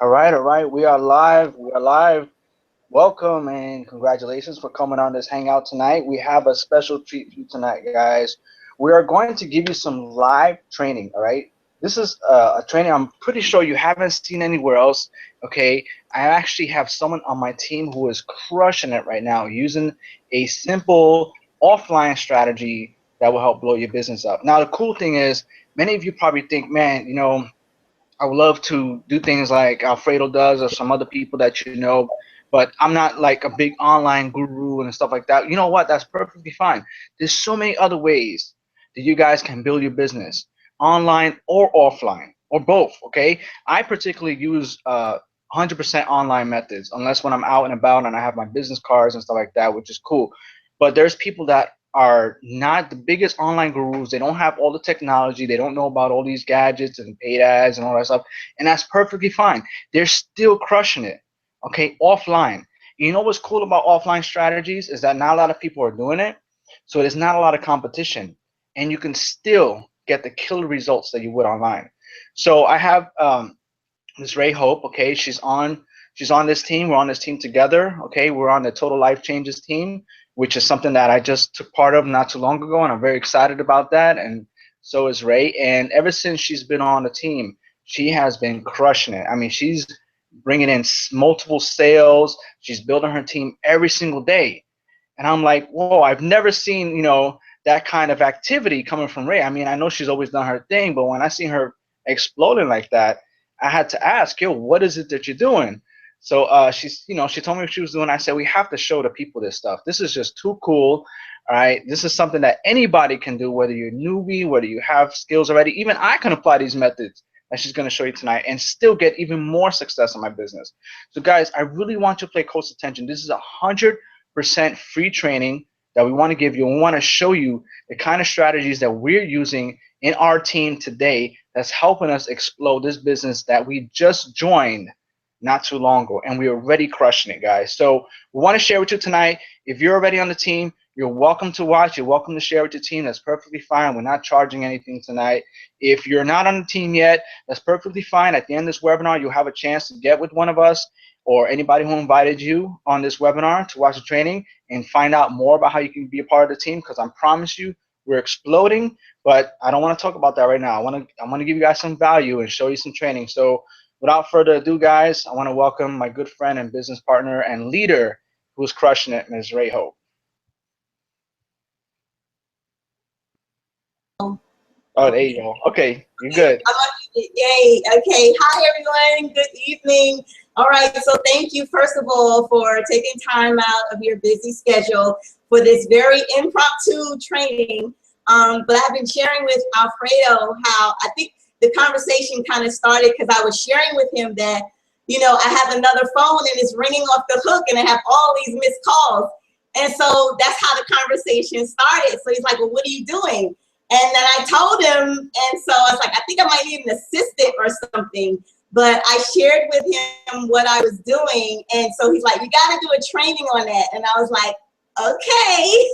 All right. We are live. We are live. Welcome and congratulations for coming on this hangout tonight. We have a special treat for you tonight, guys. We are going to give you some live training. All right. This is a training I'm pretty sure you haven't seen anywhere else. Okay. I actually have someone on my team who is crushing it right now using a simple offline strategy that will help blow your business up. Now, the cool thing is, many of you probably think, man, I would love to do things like Alfredo does or some other people that you know, but I'm not like a big online guru and stuff like that. You know what? That's perfectly fine. There's so many other ways that you guys can build your business, online or offline or both. Okay, I particularly use 100% online methods, unless when I'm out and about and I have my business cards and stuff like that, which is cool. But there's people that are not the biggest online gurus. They don't have all the technology. They don't know about all these gadgets and paid ads and all that stuff. And that's perfectly fine. They're still crushing it. Okay, offline. You know what's cool about offline strategies is that not a lot of people are doing it. So there's not a lot of competition. And you can still get the killer results that you would online. So I have Miss Ray Hope. Okay, she's on this team. We're on this team together. Okay, we're on the Total Life Changes team, which is something that I just took part of not too long ago, and I'm very excited about that. And so is Ray. And ever since she's been on the team, she has been crushing it. I mean, she's bringing in multiple sales. She's building her team every single day. And I'm like, whoa, I've never seen, that kind of activity coming from Ray. I mean, I know she's always done her thing, but when I see her exploding like that, I had to ask, yo, what is it that you're doing? So she told me what she was doing. I said, we have to show the people this stuff. This is just too cool. All right. This is something that anybody can do, whether you're a newbie, whether you have skills already. Even I can apply these methods that she's going to show you tonight and still get even more success in my business. So, guys, I really want you to pay close attention. This is 100% free training that we want to give you. And we want to show you the kind of strategies that we're using in our team today that's helping us explode this business that we just joined not too long ago, and we're already crushing it, guys. So we want to share with you tonight. If you're already on the team, you're welcome to watch. You're welcome to share with your team. That's perfectly fine. We're not charging anything tonight. If you're not on the team yet, that's perfectly fine. At the end of this webinar, you'll have a chance to get with one of us or anybody who invited you on this webinar to watch the training and find out more about how you can be a part of the team, because I promise you we're exploding. But I don't want to talk about that right now. I want to give you guys some value and show you some training. So without further ado, guys, I want to welcome my good friend and business partner and leader who's crushing it, Ms. Ray Hope. Oh, there you go. Okay, you're good. Yay. Okay. Hi, everyone. Good evening. All right. So thank you, first of all, for taking time out of your busy schedule for this very impromptu training. But I've been sharing with Alfredo how I think the conversation kind of started because I was sharing with him that, I have another phone and it's ringing off the hook and I have all these missed calls. And so that's how the conversation started. So he's like, well, what are you doing? And then I told him, and so I was like, I think I might need an assistant or something. But I shared with him what I was doing. And so he's like, you got to do a training on that. And I was like, okay.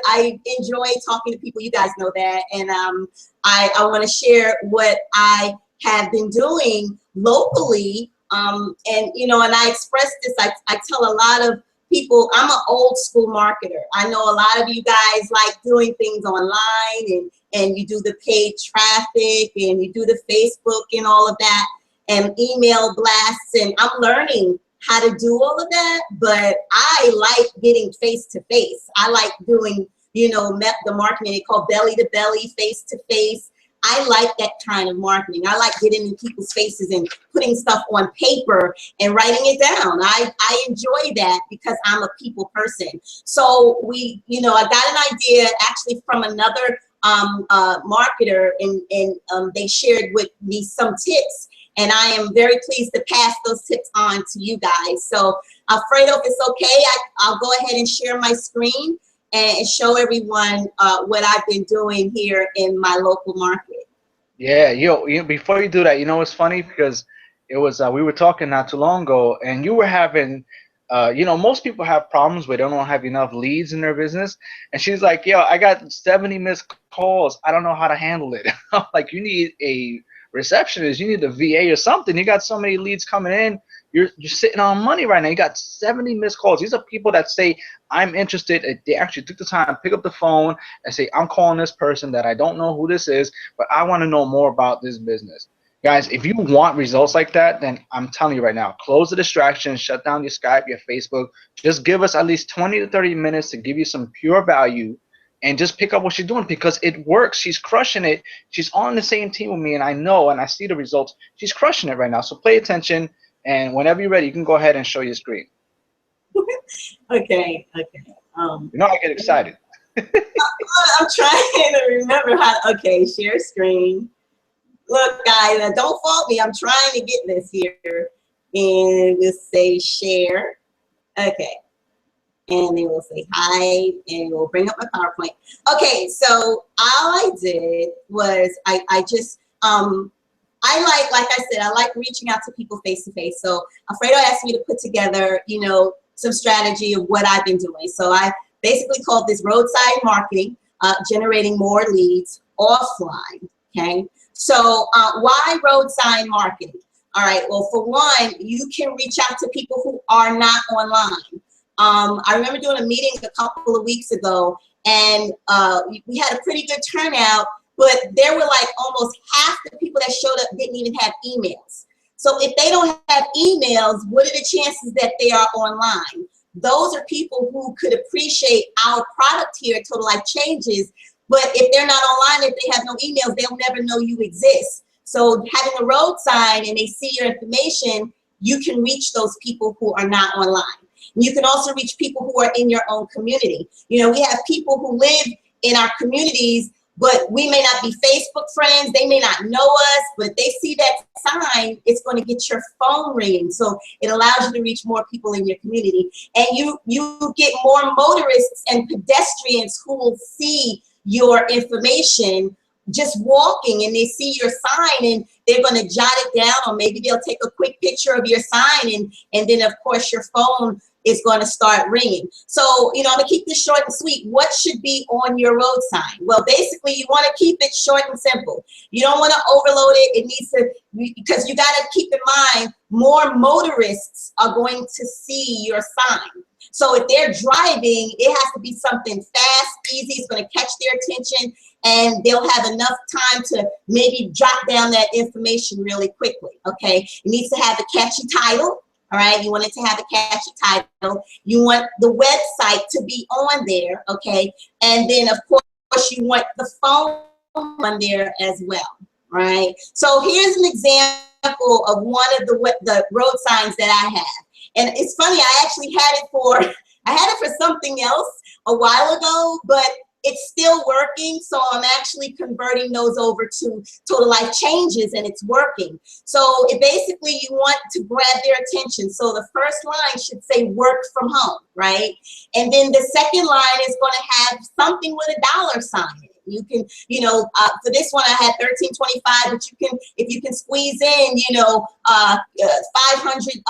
I enjoy talking to people. You guys know that. And I want to share what I have been doing locally. And I express this, I tell a lot of people, I'm an old school marketer. I know a lot of you guys like doing things online and you do the paid traffic and you do the Facebook and all of that and email blasts, and I'm learning how to do all of that, but I like getting face to face. I like doing, the marketing they call belly to belly, face to face. I like that kind of marketing. I like getting in people's faces and putting stuff on paper and writing it down. I enjoy that because I'm a people person. So I got an idea actually from another marketer, and they shared with me some tips, and I am very pleased to pass those tips on to you guys. So Alfredo, if it's okay, I'll go ahead and share my screen and show everyone what I've been doing here in my local market. Yeah, before you do that, it's funny because it was we were talking not too long ago, and you were having, most people have problems where they don't have enough leads in their business, and she's like, yo, I got 70 missed calls. I don't know how to handle it. Like, you need a receptionist, you need a VA or something. You got so many leads coming in. You're sitting on money right now. You got 70 missed calls. These are people that say, I'm interested. They actually took the time, pick up the phone and say, I'm calling this person that I don't know who this is, but I want to know more about this business. Guys, if you want results like that, then I'm telling you right now, close the distractions, shut down your Skype, your Facebook. Just give us at least 20 to 30 minutes to give you some pure value and just pick up what she's doing, because it works. She's crushing it. She's on the same team with me, and I know, and I see the results. She's crushing it right now. So pay attention, and whenever you're ready, you can go ahead and show your screen. Okay. You know I get excited. I'm trying to remember how. Okay, share screen. Look, guys, don't fault me. I'm trying to get this here, and we'll say share. Okay. And then we'll say hi, and we'll bring up my PowerPoint. Okay, so all I did was I just, like I said, I like reaching out to people face to face. So Alfredo asked me to put together, you know, some strategy of what I've been doing. So I basically called this roadside marketing, generating more leads offline, okay? So why roadside marketing? All right, well, for one, you can reach out to people who are not online. I remember doing a meeting a couple of weeks ago, and we had a pretty good turnout, but there were like almost half the people that showed up didn't even have emails. So if they don't have emails, what are the chances that they are online? Those are people who could appreciate our product here at Total Life Changes, but if they're not online, if they have no emails, they'll never know you exist. So having a road sign and they see your information, you can reach those people who are not online. You can also reach people who are in your own community. You know, we have people who live in our communities, but we may not be Facebook friends. They may not know us, but if they see that sign, it's going to get your phone ringing. So it allows you to reach more people in your community. And you get more motorists and pedestrians who will see your information just walking, and they see your sign and they're going to jot it down, or maybe they'll take a quick picture of your sign, and then of course your phone is going to start ringing. So, you know, I'm going to keep this short and sweet. What should be on your road sign? Well, basically you want to keep it short and simple. You don't want to overload it. It needs to, because you got to keep in mind, more motorists are going to see your sign. So if they're driving, it has to be something fast, easy, it's going to catch their attention, and they'll have enough time to maybe jot down that information really quickly, okay? It needs to have a catchy title, all right? You want it to have a catchy title. You want the website to be on there, okay? And then, of course, you want the phone on there as well, right? So here's an example of one of the road signs that I have. And it's funny, I actually had it for something else a while ago, but it's still working. So I'm actually converting those over to Total Life Changes, and it's working. So it basically, you want to grab their attention. So the first line should say work from home, right? And then the second line is going to have something with a dollar sign in it. You can, you know, for this one I had 1325, but you can, if you can squeeze in, you know, 500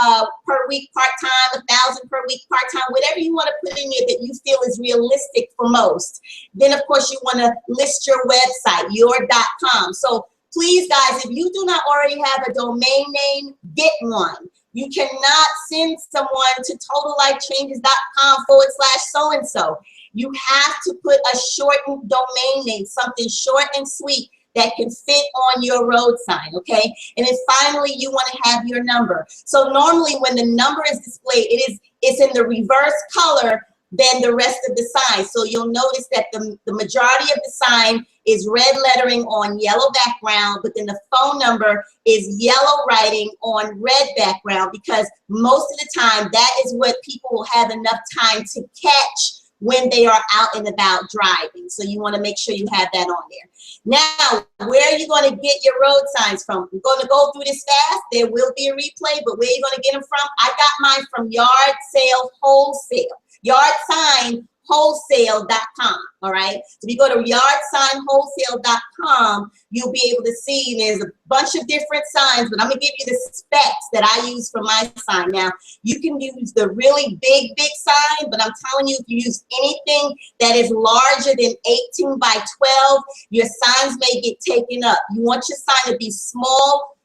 per week part-time, 1,000 per week part-time, whatever you want to put in there that you feel is realistic for most. Then of course you want to list your website, your.com. So please guys, if you do not already have a domain name, get one. You cannot send someone to totallifechanges.com/so-and-so. You have to put a shortened domain name, something short and sweet that can fit on your road sign, okay? And then finally, you want to have your number. So normally when the number is displayed, it's in the reverse color than the rest of the sign. So you'll notice that the majority of the sign is red lettering on yellow background, but then the phone number is yellow writing on red background, because most of the time that is what people will have enough time to catch when they are out and about driving. So you want to make sure you have that on there. Now, where are you going to get your road signs from? I'm going to go through this fast. There will be a replay, but where are you going to get them from? I got mine from Yard Sale Wholesale. Yard Sign yardsignwholesale.com. All right. So if you go to yardsignwholesale.com, you'll be able to see there's a bunch of different signs, but I'm gonna give you the specs that I use for my sign. Now, you can use the really big sign, but I'm telling you, if you use anything that is larger than 18 by 12, your signs may get taken up. You want your sign to be small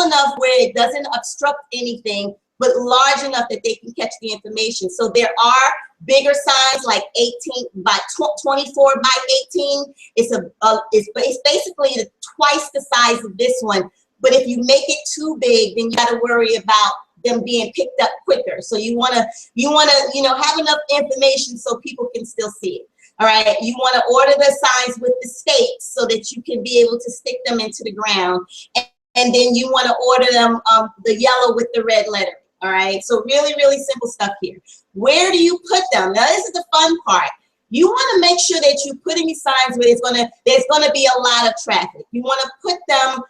enough where it doesn't obstruct anything, but large enough that they can catch the information. So there are bigger signs like 18 by 24 by 18. It's basically twice the size of this one. But if you make it too big, then you got to worry about them being picked up quicker. So you wanna have enough information so people can still see it. All right. You want to order the signs with the stakes so that you can be able to stick them into the ground. And then you want to order them the yellow with the red lettering. All right. So really, really simple stuff here. Where do you put them? Now, this is the fun part. You want to make sure that you put any signs where there's gonna be a lot of traffic. You want to put them,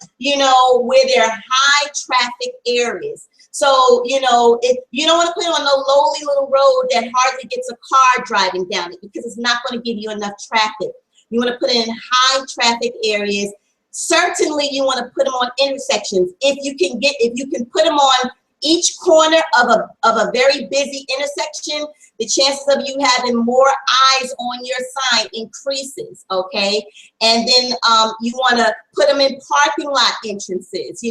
where there are high traffic areas. So, if you don't want to put it on no lowly little road that hardly gets a car driving down it, because it's not going to give you enough traffic. You want to put it in high traffic areas. Certainly, you want to put them on intersections. If you can put them on each corner of a very busy intersection, the chances of you having more eyes on your sign increases, okay? And then you want to put them in parking lot entrances,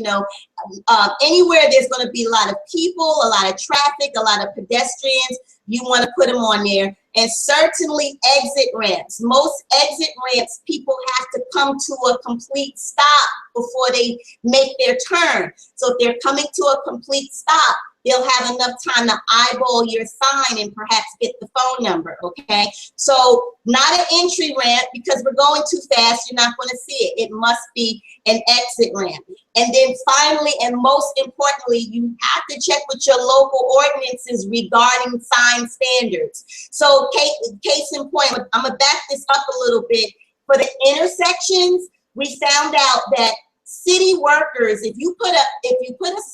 anywhere there's going to be a lot of people, a lot of traffic, a lot of pedestrians, you want to put them on there. And certainly exit ramps. Most exit ramps, people have to come to a complete stop before they make their turn. So if they're coming to a complete stop, they'll have enough time to eyeball your sign and perhaps get the phone number, okay? So not an entry ramp, because we're going too fast, you're not gonna see it. It must be an exit ramp. And then finally, and most importantly, you have to check with your local ordinances regarding sign standards. So case in point, I'm gonna back this up a little bit. For the intersections, we found out that city workers, if you put a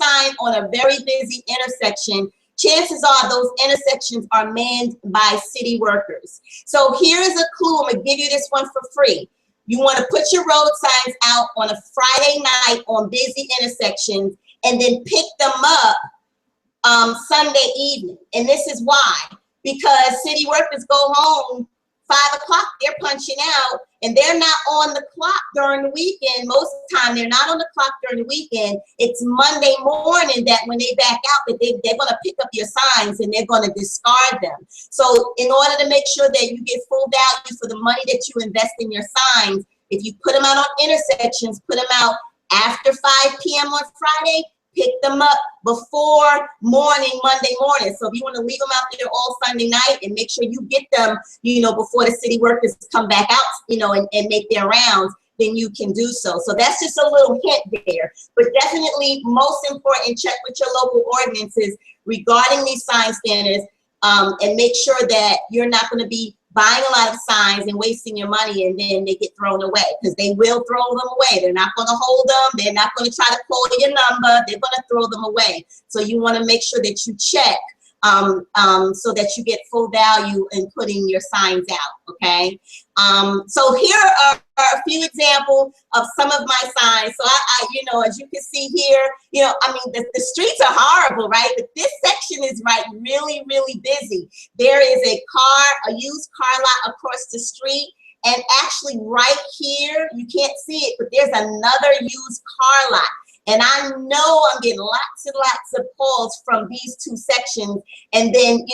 sign on a very busy intersection, chances are those intersections are manned by city workers. So here's a clue. I'm gonna give you this one for free. You want to put your road signs out on a Friday night on busy intersections, and then pick them up Sunday evening. And this is why. Because city workers go home 5 o'clock, they're punching out, and they're not on the clock during the weekend. Most of the time, they're not on the clock during the weekend. It's Monday morning that when they back out, that they're going to pick up your signs and they're going to discard them. So in order to make sure that you get full value for the money that you invest in your signs, if you put them out on intersections, put them out after 5 p.m. on Friday, pick them up before Monday morning. So if you want to leave them out there all Sunday night and make sure you get them, before the city workers come back out, and make their rounds, then you can do so. So that's just a little hint there. But definitely most important, check with your local ordinances regarding these sign standards, and make sure that you're not going to be buying a lot of signs and wasting your money, and then they get thrown away, because they will throw them away. They're not going to hold them. They're not going to try to call your number. They're going to throw them away. So you want to make sure that you check so that you get full value in putting your signs out, okay? So here are a few examples of some of my signs. So as you can see here, the streets are horrible, right? But this section is really, really busy. There is a used car lot across the street. And actually right here, you can't see it, but there's another used car lot. And I know I'm getting lots and lots of calls from these two sections. And then,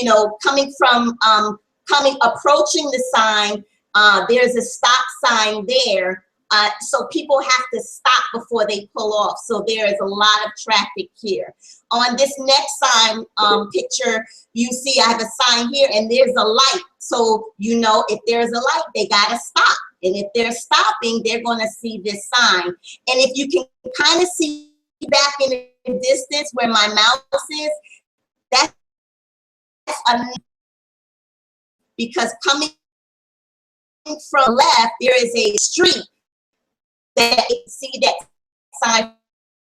approaching the sign, there's a stop sign there. So people have to stop before they pull off. So there is a lot of traffic here. On this next sign picture, you see I have a sign here, and there's a light. So, if there's a light, they gotta stop. And if they're stopping, they're gonna see this sign. And if you can kind of see back in the distance where my mouse is, that's because coming from left, there is a street that you can see that sign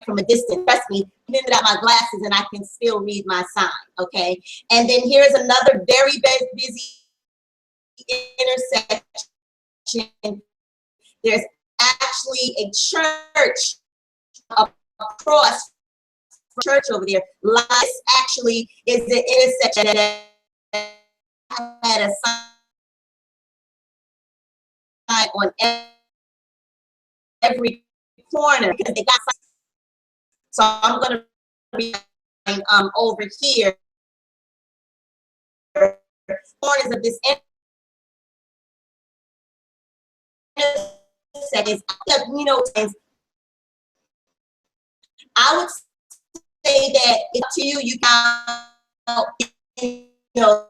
from a distance. Trust me, even without my glasses, and I can still read my sign, okay? And then here's another very busy intersection, there's actually a church across church over there. This actually is the intersection that had a sign on every corner because they got. So I'm going to be over here. Corners of this intersection, you know, I would say that it's to you. You know,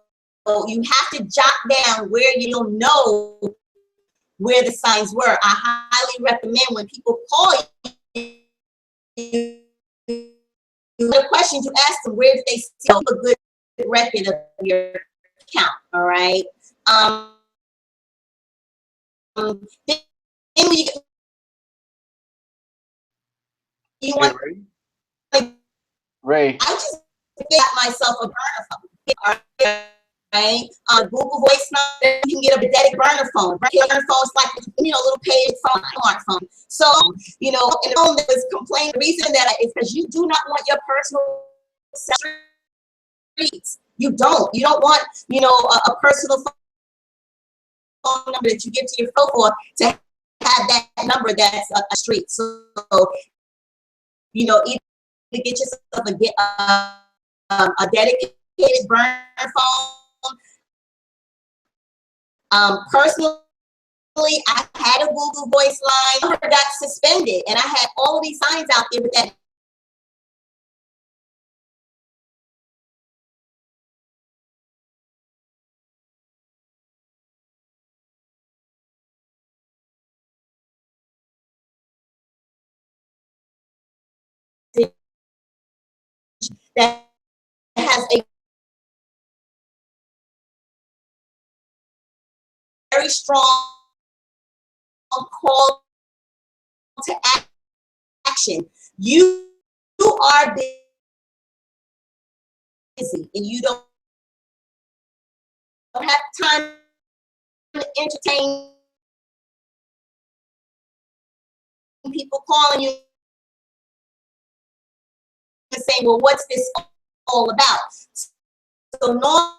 you have to jot down where you don't know where the signs were. I highly recommend when people call you, the questions you ask them, where did they see a good record of your account? All right. Then when you want. Ray. I just got myself a burner phone. Right? Google Voice number, you can get a dedicated burner phone. Burner phone is like, you know, a little paid phone, smartphone. So, you know, and phone that was complaining, the reason that is because you do not want your personal streets. You don't want, you know, a personal phone number that you give to your phone for to have that number that's a street. So, you know, either get yourself a dedicated burner phone. Personally, I had a Google Voice line, got suspended, and I had all of these signs out there with that. That has a very strong call to action. You are busy and you don't have time to entertain people calling you and saying, well, what's this all about? So no.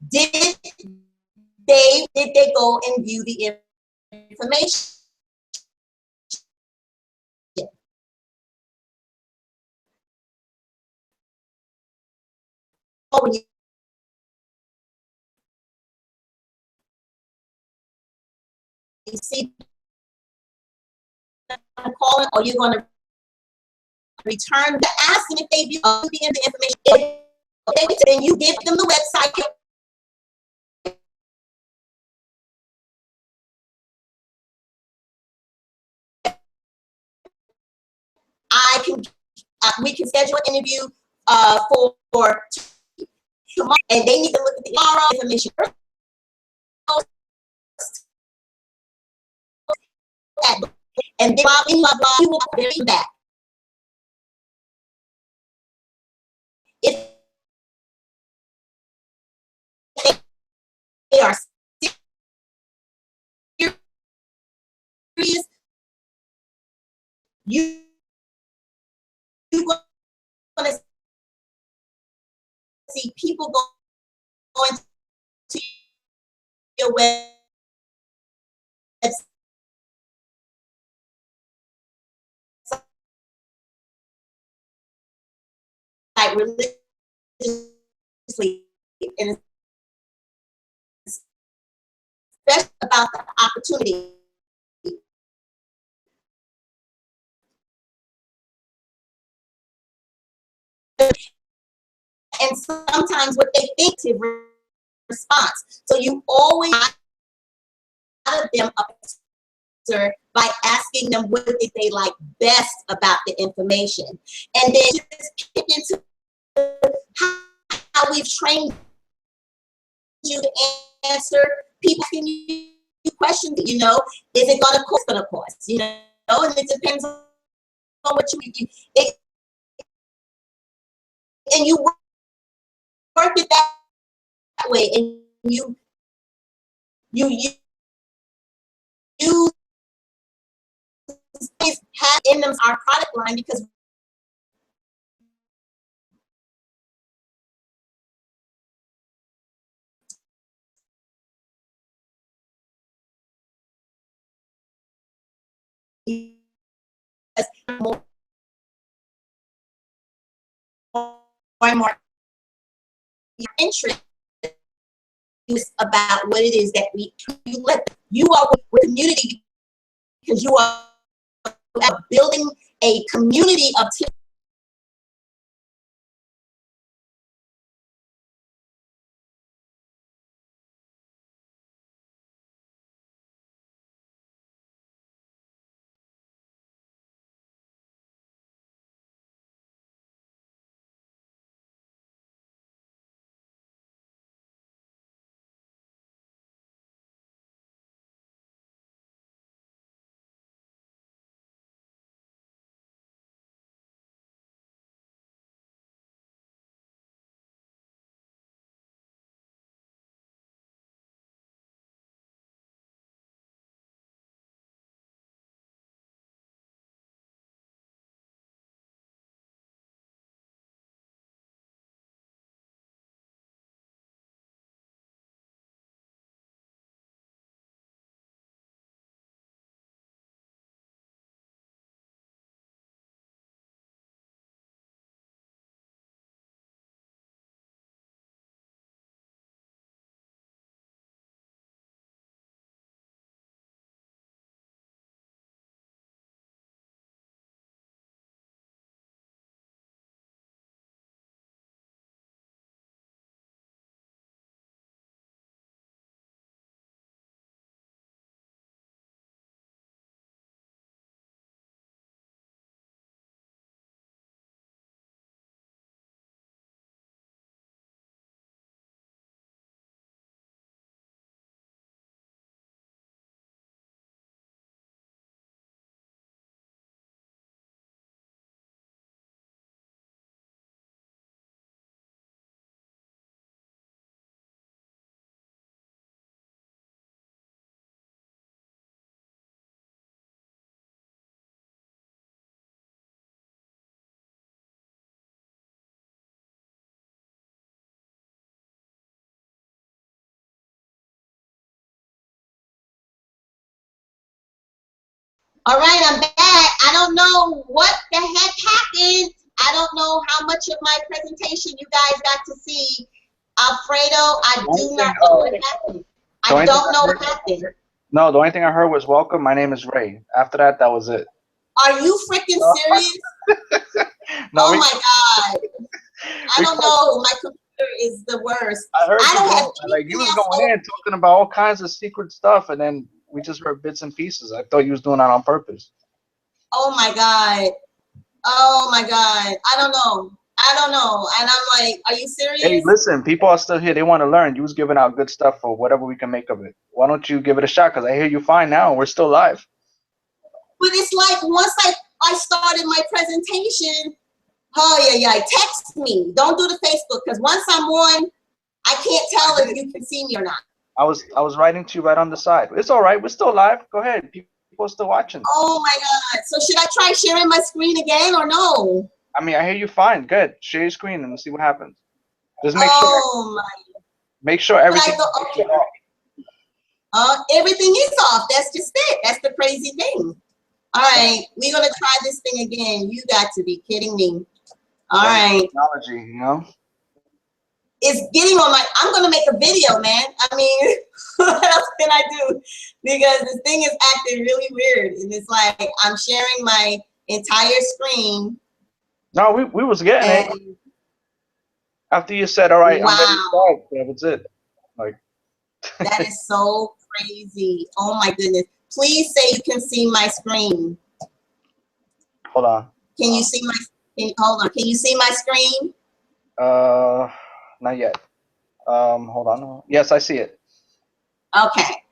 Did they go and view the information? Oh, you see them calling, or you're going to return to ask them if they view the information. If then you give them the website. We can schedule an interview for tomorrow, and they need to look at the tomorrow information. And then blah blah blah, you will bring back. If they are serious, you're going to see people going to your website religiously, and especially about the opportunity. And sometimes what they think to response. So you always out of them answer by asking them what did they like best about the information, and then just get into how we've trained you to answer. People can you questions, you know, is it going to cost? It's going to cost, you know, and it depends on what and you work it that way, and you use have in them our product line because more and more interest about what it is that you are with community because you are building a community of All right, I'm back. I don't know what the heck happened. I don't know how much of my presentation you guys got to see. Alfredo, I do not know what happened. I don't know what happened. No, the only thing I heard was welcome. My name is Ray. After that, that was it. Are you freaking serious? No, oh my God. I don't know. My computer is the worst. I heard don't have like you was going in talking about all kinds of secret stuff, and then we just heard bits and pieces. I thought you was doing that on purpose. Oh my God. Oh my God. I don't know. I don't know. And I'm like, are you serious? Hey, listen, people are still here. They want to learn. You was giving out good stuff for whatever we can make of it. Why don't you give it a shot? Because I hear you fine now. We're still live. But it's like once I started my presentation, oh yeah, text me. Don't do the Facebook because once I'm on, I can't tell if you can see me or not. I was writing to you right on the side. It's all right. We're still live. Go ahead. People are still watching. Oh my God. So should I try sharing my screen again or no? I mean, I hear you fine. Good. Share your screen and see what happens. Just make make sure everything. Okay. Everything is off. That's just it. That's the crazy thing. All right, we're gonna try this thing again. You got to be kidding me. All right. Technology, you know. It's getting on my. I'm gonna make a video, man. I mean, what else can I do? Because this thing is acting really weird, and it's like I'm sharing my entire screen. No, we was getting it. After you said, "All right, wow. I'm ready to start," that was it. Like. That is so crazy. Oh my goodness. Please say you can see my screen. Hold on. Can you see my hold on. Can you see my screen? Not yet. Hold on. Yes, I see it. Okay.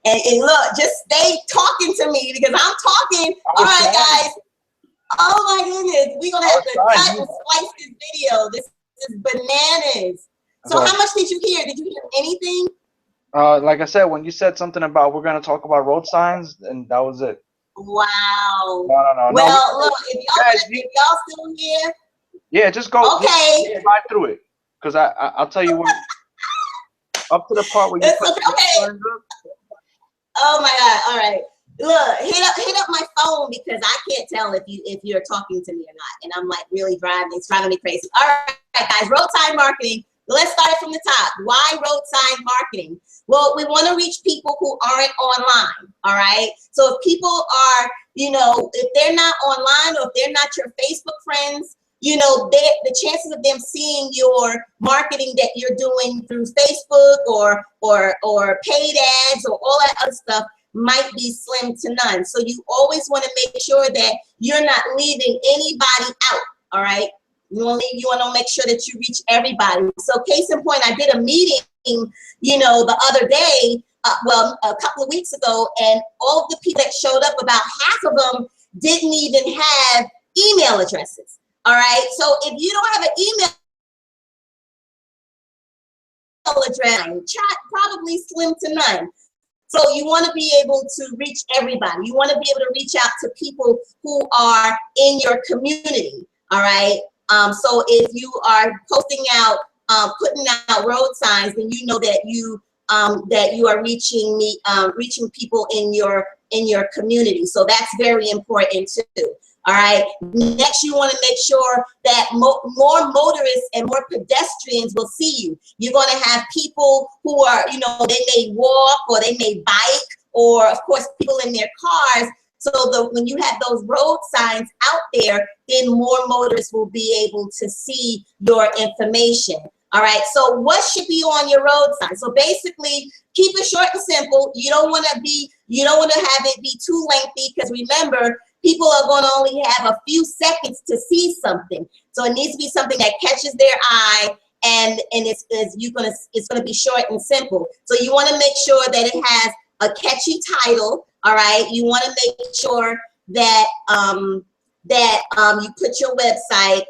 And look, just stay talking to me because I'm talking. All right, guys. Oh my goodness, we're gonna have to cut and splice this video. This is bananas. So how much did you hear? Did you hear anything? Like I said, when you said something about we're gonna talk about road signs, and that was it. Wow. No. Well, look, if y'all still here. Yeah, just go. Okay. Just slide through it, cause I'll tell you what. Up to the part where you put okay. Oh my God! All right. Look, hit up my phone because I can't tell if you're talking to me or not, and I'm like really driving. It's driving me crazy. All right, guys. Road sign marketing. Let's start it from the top. Why road sign marketing? Well, we want to reach people who aren't online. All right. So if people are, if they're not online or if they're not your Facebook friends, the chances of them seeing your marketing that you're doing through Facebook or paid ads or all that other stuff might be slim to none. So you always want to make sure that you're not leaving anybody out. All right. You want to make sure that you reach everybody. So case in point, I did a meeting, the other day, a couple of weeks ago, and all of the people that showed up, about half of them didn't even have email addresses. All right. So if you don't have an email address, chat probably slim to none. So you want to be able to reach everybody. You want to be able to reach out to people who are in your community. All right. So if you are posting out, putting out road signs, then you know that you are reaching reaching people in your community. So that's very important too. All right. Next, you want to make sure that more motorists and more pedestrians will see you. You're going to have people who are, they may walk or they may bike, or of course people in their cars. So when you have those road signs out there, then more motorists will be able to see your information. All right. So what should be on your road sign? So basically, keep it short and simple. You don't want to have it be too lengthy, because remember, people are going to only have a few seconds to see something. So it needs to be something that catches their eye, and it's going to be short and simple. So you want to make sure that it has a catchy title. All right. You want to make sure that you put your website.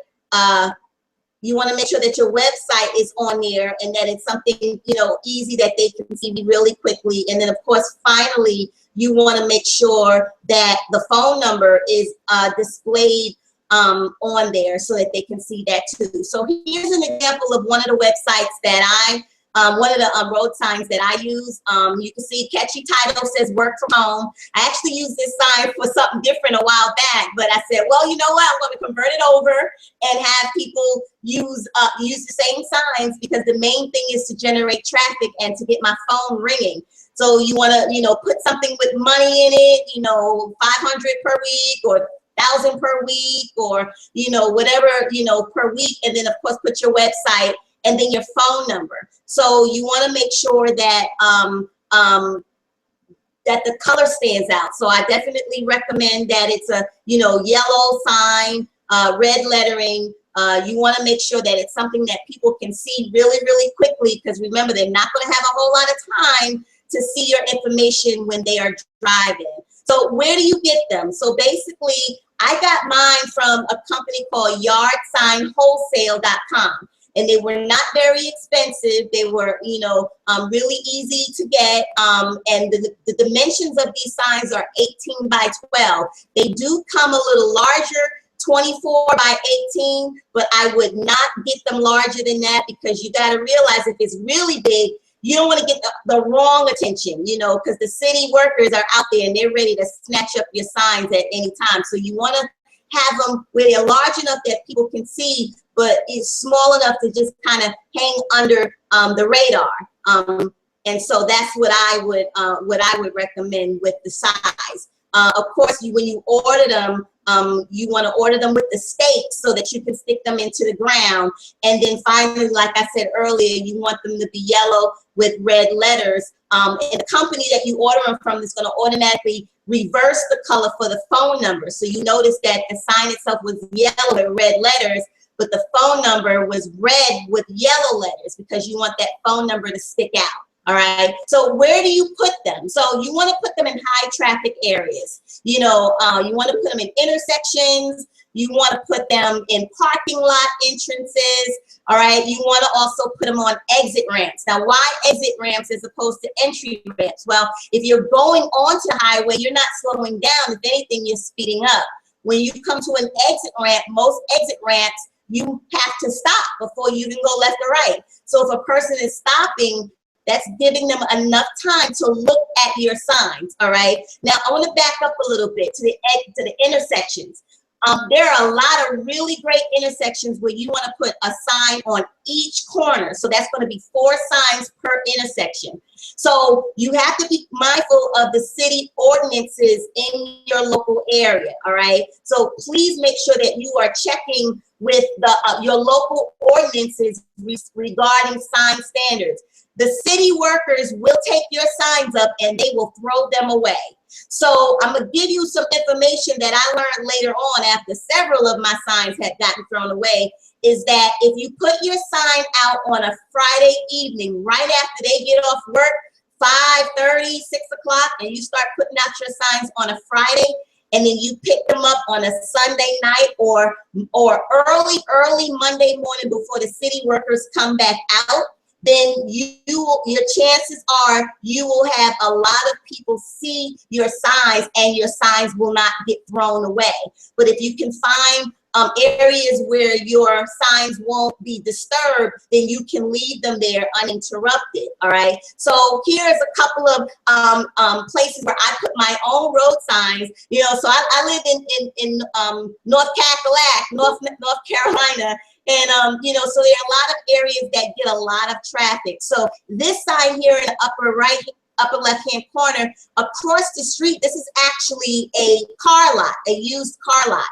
You want to make sure that your website is on there and that it's something, easy that they can see really quickly. And then, of course, finally, you want to make sure that the phone number is displayed on there so that they can see that too. So here's an example of one of the websites that one of the road signs that I use. You can see catchy title says work from home. I actually used this sign for something different a while back, but I said, well, you know what? I'm going to convert it over and have people use the same signs, because the main thing is to generate traffic and to get my phone ringing. So you want to, put something with money in it, 500 per week or 1,000 per week, or, whatever, per week. And then of course, put your website and then your phone number. So you want to make sure that that the color stands out. So I definitely recommend that it's a yellow sign, red lettering. You want to make sure that it's something that people can see really, really quickly, because remember, they're not going to have a whole lot of time to see your information when they are driving. So where do you get them? So basically, I got mine from a company called YardSignWholesale.com. And they were not very expensive. They were, really easy to get. And the dimensions of these signs are 18 by 12. They do come a little larger, 24 by 18, but I would not get them larger than that, because you got to realize if it's really big, you don't want to get the wrong attention, because the city workers are out there and they're ready to snatch up your signs at any time. So you want to have them where they're large enough that people can see, but it's small enough to just kind of hang under the radar. And so that's what I would recommend with the size. Of course, when you order them, you want to order them with the stakes so that you can stick them into the ground. And then finally, like I said earlier, you want them to be yellow with red letters. And the company that you order them from is going to automatically reverse the color for the phone number. So you notice that the sign itself was yellow with red letters, but the phone number was red with yellow letters, because you want that phone number to stick out. All right. So where do you put them? So you want to put them in high traffic areas. You want to put them in intersections. You want to put them in parking lot entrances. All right. You want to also put them on exit ramps. Now, why exit ramps as opposed to entry ramps? Well, if you're going onto the highway, you're not slowing down. If anything, you're speeding up. When you come to an exit ramp, most exit ramps, you have to stop before you can go left or right. So if a person is stopping, that's giving them enough time to look at your signs. All right. Now I want to back up a little bit to the intersections. There are a lot of really great intersections where you want to put a sign on each corner. So that's going to be 4 signs per intersection. So you have to be mindful of the city ordinances in your local area. All right. So please make sure that you are checking with your local ordinances regarding sign standards. The city workers will take your signs up and they will throw them away. So I'm going to give you some information that I learned later on after several of my signs had gotten thrown away, is that if you put your sign out on a Friday evening, right after they get off work, 5:30, 6 o'clock, and you start putting out your signs on a Friday, and then you pick them up on a Sunday night or early Monday morning before the city workers come back out, then your chances are you will have a lot of people see your signs and your signs will not get thrown away. But if you can find areas where your signs won't be disturbed, then you can leave them there uninterrupted. All right. So here's a couple of places where I put my own road signs. So I live in North Cackalack, North Carolina. And, so there are a lot of areas that get a lot of traffic. So this sign here in the upper left-hand corner, across the street, this is actually a car lot, a used car lot.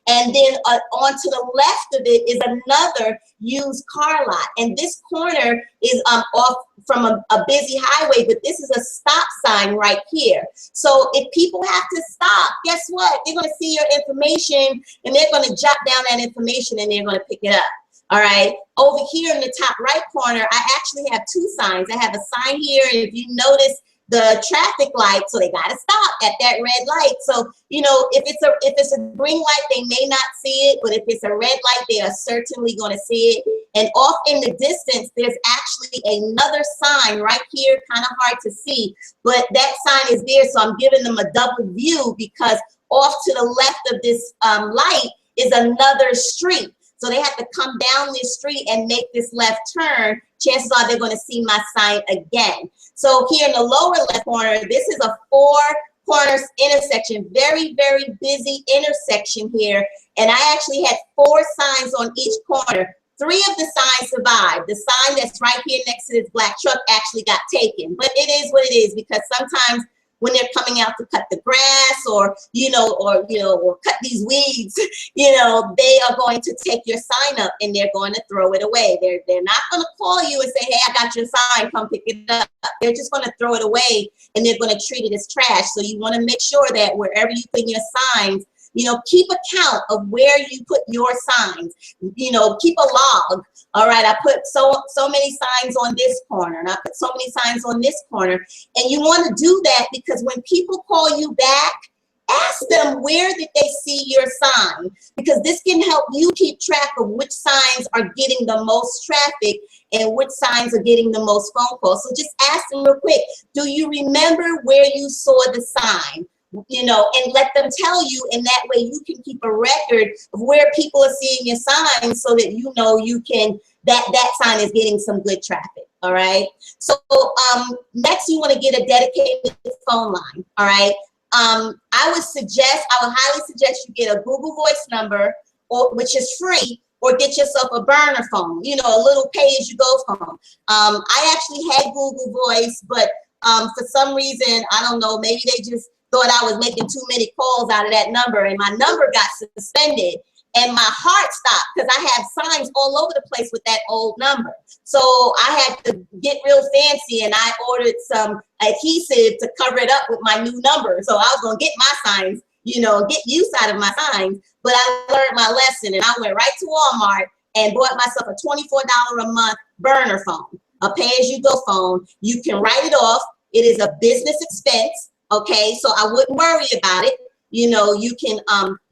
And then on to the left of it is another used car lot. And this corner is off from a busy highway, but this is a stop sign right here. So if people have to stop, guess what? They're going to see your information and they're going to jot down that information and they're going to pick it up. All right. Over here in the top right corner, I actually have 2 signs. I have a sign here, and if you notice the traffic light, so they got to stop at that red light. So, if it's a green light, they may not see it, but if it's a red light, they are certainly going to see it. And off in the distance, there's actually another sign right here, kind of hard to see, but that sign is there. So I'm giving them a double view because off to the left of this light is another street. So they have to come down this street and make this left turn. Chances are they're going to see my sign again. So here in the lower left corner, this is a 4 corners intersection, very, very busy intersection here. And I actually had 4 signs on each corner. 3 of the signs survived. The sign that's right here next to this black truck actually got taken. But it is what it is, because sometimes when they're coming out to cut the grass or cut these weeds, they are going to take your sign up and they're going to throw it away. They're not going to call you and say, hey, I got your sign, come pick it up. They're just going to throw it away and they're going to treat it as trash. So you want to make sure that wherever you put your signs, keep account of where you put your signs, keep a log. All right, I put so many signs on this corner and I put so many signs on this corner. And you want to do that because when people call you back, ask them where did they see your sign, because this can help you keep track of which signs are getting the most traffic and which signs are getting the most phone calls. So just ask them real quick, do you remember where you saw the sign? And let them tell you, and that way you can keep a record of where people are seeing your signs so that you can, that sign is getting some good traffic. All right. So next you want to get a dedicated phone line. All right. I would highly suggest you get a Google Voice number, which is free, or get yourself a burner phone, a little pay-as-you-go phone. I actually had Google Voice, but for some reason, I don't know, maybe they just thought I was making too many calls out of that number, and my number got suspended, and my heart stopped because I have signs all over the place with that old number. So I had to get real fancy, and I ordered some adhesive to cover it up with my new number. So I was going to get my signs, get use out of my signs, but I learned my lesson, and I went right to Walmart and bought myself a $24 a month burner phone. pay-as-you-go phone. You can write it off. It is a business expense, okay? So I wouldn't worry about it. You know, you can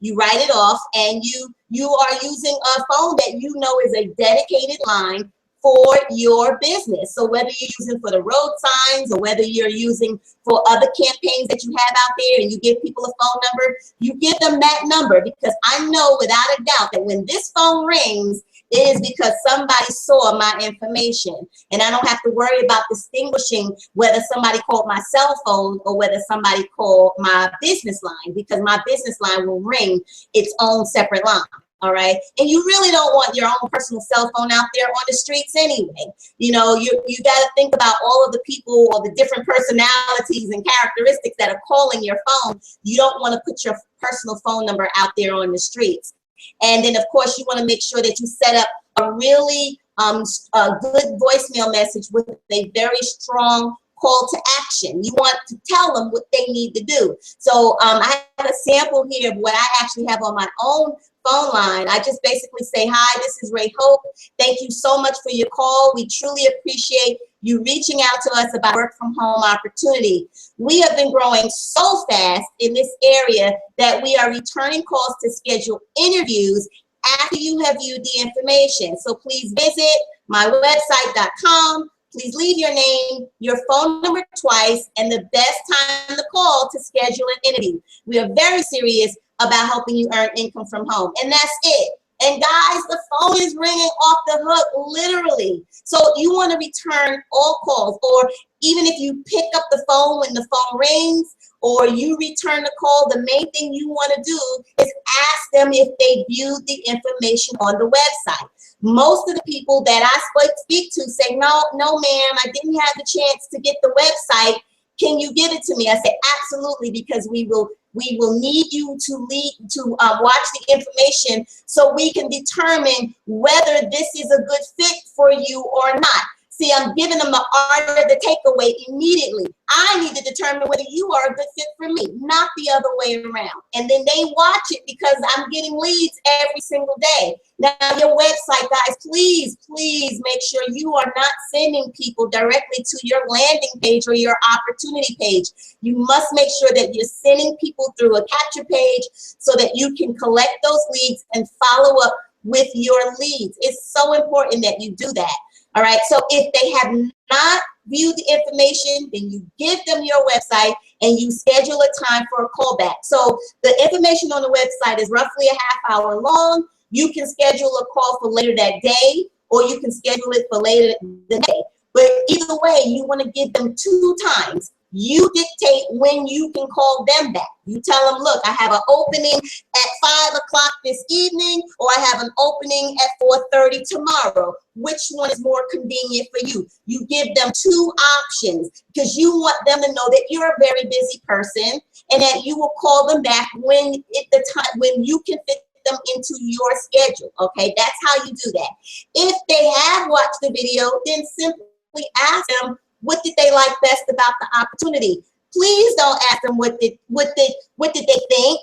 you write it off, and you are using a phone that you know is a dedicated line for your business. So whether you're using for the road signs or whether you're using for other campaigns that you have out there, and you give people a phone number, you give them that number, because I know without a doubt that when this phone rings, it is because somebody saw my information, and I don't have to worry about distinguishing whether somebody called my cell phone or whether somebody called my business line, because my business line will ring its own separate line. All right. And you really don't want your own personal cell phone out there on the streets anyway. You know, you got to think about all of the people or the different personalities and characteristics that are calling your phone. You don't want to put your personal phone number out there on the streets. And then, of course, you want to make sure that you set up a really good voicemail message with a very strong call to action. You want to tell them what they need to do. So I have a sample here of what I actually have on my own phone line. I just basically say, hi, this is Ray Hope. Thank you so much for your call. We truly appreciate you reaching out to us about work from home opportunity. We have been growing so fast in this area that we are returning calls to schedule interviews after you have viewed the information. So please visit mywebsite.com. Please leave your name, your phone number twice, and the best time to call to schedule an interview. We are very serious about helping you earn income from home. And that's it. And guys, the phone is ringing off the hook, literally. So you want to return all calls, or even if you pick up the phone when the phone rings, or you return the call, the main thing you want to do is ask them if they viewed the information on the website. Most of the people that I speak to say, no, ma'am, I didn't have the chance to get the website. Can you give it to me? I say, absolutely, because we will need you to watch the information so we can determine whether this is a good fit for you or not. See, I'm giving them the art of the takeaway immediately. I need to determine whether you are a good fit for me, not the other way around. And then they watch it because I'm getting leads every single day. Now, your website, guys, please make sure you are not sending people directly to your landing page or your opportunity page. You must make sure that you're sending people through a capture page so that you can collect those leads and follow up with your leads. It's so important that you do that. All right, so if they have not viewed the information, then you give them your website and you schedule a time for a callback. So the information on the website is roughly a half hour long. You can schedule a call for later that day, or you can schedule it for later the day. But either way, you want to give them 2 times. You dictate when you can call them back. You tell them, look, I have an opening at 5 o'clock this evening, or I have an opening at 4:30 tomorrow. Which one is more convenient for you? You give them 2 options because you want them to know that you're a very busy person and that you will call them back when you can fit them into your schedule. Okay, that's how you do that. If they have watched the video, then simply ask them, what did they like best about the opportunity? Please don't ask them what did they think.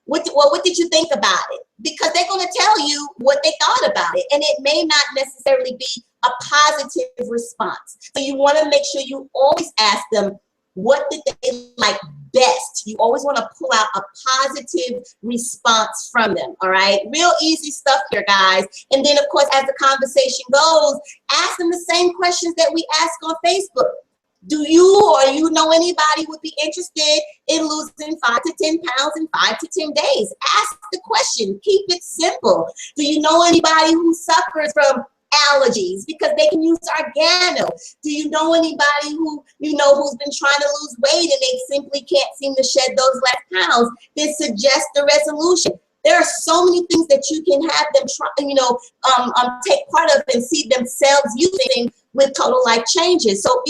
What did you think about it? Because they're going to tell you what they thought about it, and it may not necessarily be a positive response. So you want to make sure you always ask them, what did they like best? You always want to pull out a positive response from them, all right? Real easy stuff here, guys. And then, of course, as the conversation goes, ask them the same questions that we ask on Facebook. Do you or you know anybody would be interested in losing 5 to 10 pounds in 5 to 10 days? Ask the question. Keep it simple. Do you know anybody who suffers from allergies because they can use Organo? Do you know anybody who who's been trying to lose weight and they simply can't seem to shed those last pounds? Then suggest a resolution. There are so many things that you can have them try, take part of and see themselves using with total life changes. So,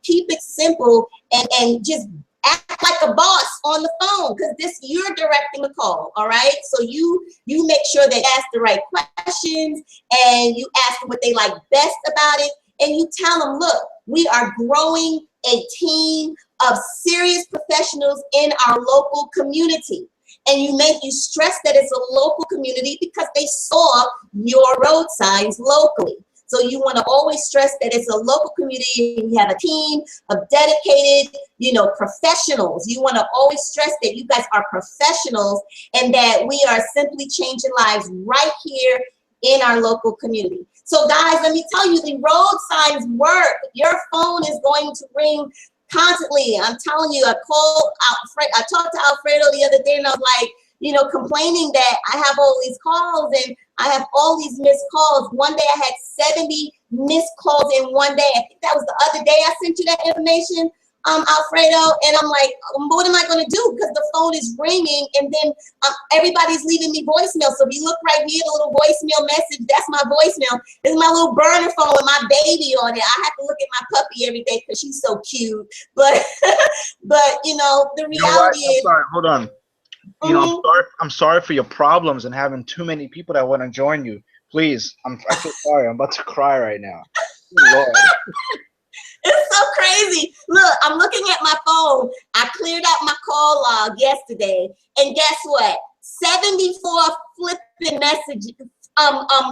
keep it simple and just act like a boss on the phone, because you're directing the call, all right? So you make sure they ask the right questions and you ask them what they like best about it, and you tell them, look, we are growing a team of serious professionals in our local community. And you stress that it's a local community because they saw your road signs locally. So you want to always stress that it's a local community and you have a team of dedicated, professionals. You want to always stress that you guys are professionals and that we are simply changing lives right here in our local community. So guys, let me tell you, the road signs work. Your phone is going to ring constantly. I'm telling you, I talked to Alfredo the other day and I was like, complaining that I have all these calls and I have all these missed calls. One day I had 70 missed calls in one day. I think that was the other day I sent you that information, Alfredo. And I'm like, what am I going to do? Because the phone is ringing and then everybody's leaving me voicemail. So if you look right here, the little voicemail message, that's my voicemail. It's my little burner phone with my baby on it. I have to look at my puppy every day because she's so cute. But, the reality is. I'm sorry, hold on. I'm sorry for your problems and having too many people that want to join you. Please, I feel sorry. I'm about to cry right now. Lord. It's so crazy. Look, I'm looking at my phone. I cleared out my call log yesterday, and guess what? 74 flipping